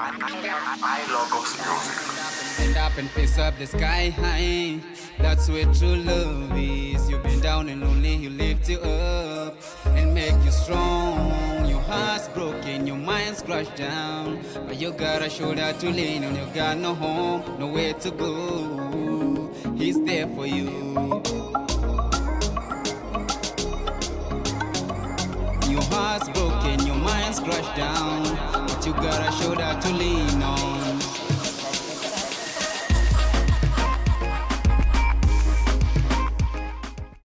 I Logos Music. Stand up and face up the sky high. That's where true love is. You've been down and lonely, you lift you up and make you strong. Your heart's broken, your mind's crushed down, but you got a shoulder to lean on. You got no home, nowhere to go. He's there for you. Your heart's broken, your mind's crushed down, but you got a shoulder to lean on.